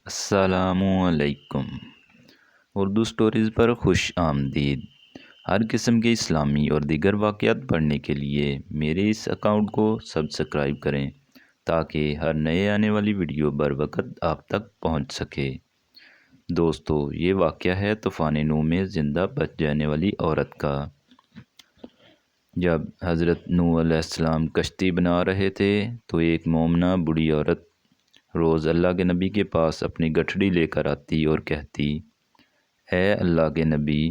السلام علیکم۔ اردو سٹوریز پر خوش آمدید۔ ہر قسم کے اسلامی اور دیگر واقعات پڑھنے کے لیے میرے اس اکاؤنٹ کو سبسکرائب کریں تاکہ ہر نئے آنے والی ویڈیو بر وقت آپ تک پہنچ سکے۔ دوستو، یہ واقعہ ہے طوفان نوح میں زندہ بچ جانے والی عورت کا۔ جب حضرت نوح علیہ السلام کشتی بنا رہے تھے تو ایک مومنہ بوڑھی عورت روز اللہ کے نبی کے پاس اپنی گٹھڑی لے کر آتی اور کہتی، اے اللہ کے نبی،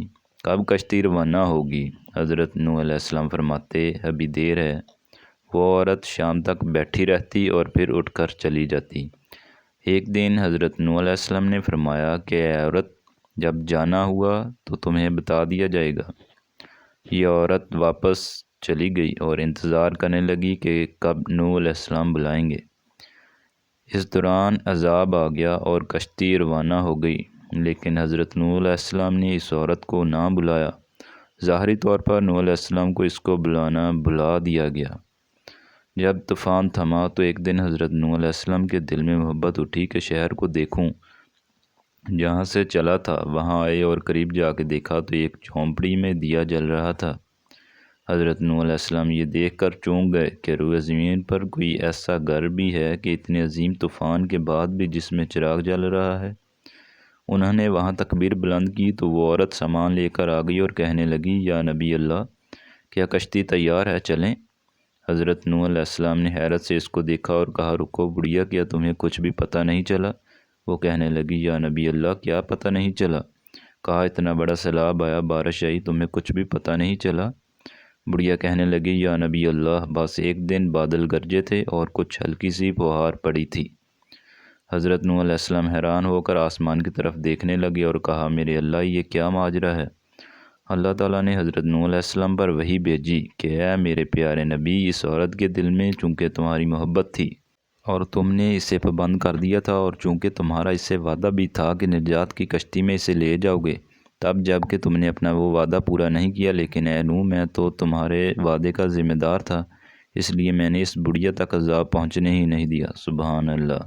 کب کشتی روانہ ہوگی؟ حضرت نوح علیہ السلام فرماتے، ابھی دیر ہے۔ وہ عورت شام تک بیٹھی رہتی اور پھر اٹھ کر چلی جاتی۔ ایک دن حضرت نوح علیہ السلام نے فرمایا کہ اے عورت، جب جانا ہوا تو تمہیں بتا دیا جائے گا۔ یہ عورت واپس چلی گئی اور انتظار کرنے لگی کہ کب نوح علیہ السلام بلائیں گے۔ اس دوران عذاب آ گیا اور کشتی روانہ ہو گئی، لیکن حضرت نوح علیہ السلام نے اس عورت کو نہ بلایا۔ ظاہری طور پر نوح علیہ السلام کو اس کو بلانا بھلا دیا گیا۔ جب طوفان تھما تو ایک دن حضرت نوح علیہ السلام کے دل میں محبت اٹھی کہ شہر کو دیکھوں۔ جہاں سے چلا تھا وہاں آئے اور قریب جا کے دیکھا تو ایک جھونپڑی میں دیا جل رہا تھا۔ حضرت نوح علیہ السلام یہ دیکھ کر چونک گئے کہ روئے زمین پر کوئی ایسا گھر بھی ہے کہ اتنے عظیم طوفان کے بعد بھی جس میں چراغ جل رہا ہے۔ انہوں نے وہاں تکبیر بلند کی تو وہ عورت سامان لے کر آ گئی اور کہنے لگی، یا نبی اللہ، کیا کشتی تیار ہے، چلیں؟ حضرت نوح علیہ السلام نے حیرت سے اس کو دیکھا اور کہا، رکو بڑھیا، کیا تمہیں کچھ بھی پتہ نہیں چلا؟ وہ کہنے لگی، یا نبی اللہ، کیا پتہ نہیں چلا؟ کہا، اتنا بڑا سیلاب آیا، بارش آئی، تمہیں کچھ بھی پتہ نہیں چلا؟ بڑھیا کہنے لگی، یا نبی اللہ، بس ایک دن بادل گرجے تھے اور کچھ ہلکی سی فوہار پڑی تھی۔ حضرت نوح علیہ السلام حیران ہو کر آسمان کی طرف دیکھنے لگے اور کہا، میرے اللہ، یہ کیا ماجرا ہے؟ اللہ تعالیٰ نے حضرت نوح علیہ السلام پر وحی بھیجی کہ اے میرے پیارے نبی، اس عورت کے دل میں چونکہ تمہاری محبت تھی اور تم نے اسے پابند کر دیا تھا، اور چونکہ تمہارا اس سے وعدہ بھی تھا کہ نجات کی کشتی میں اسے لے جاؤ گے، تب جب کہ تم نے اپنا وہ وعدہ پورا نہیں کیا، لیکن اے نوح، میں تو تمہارے وعدے کا ذمہ دار تھا، اس لیے میں نے اس بڑھیا تک عذاب پہنچنے ہی نہیں دیا۔ سبحان اللہ۔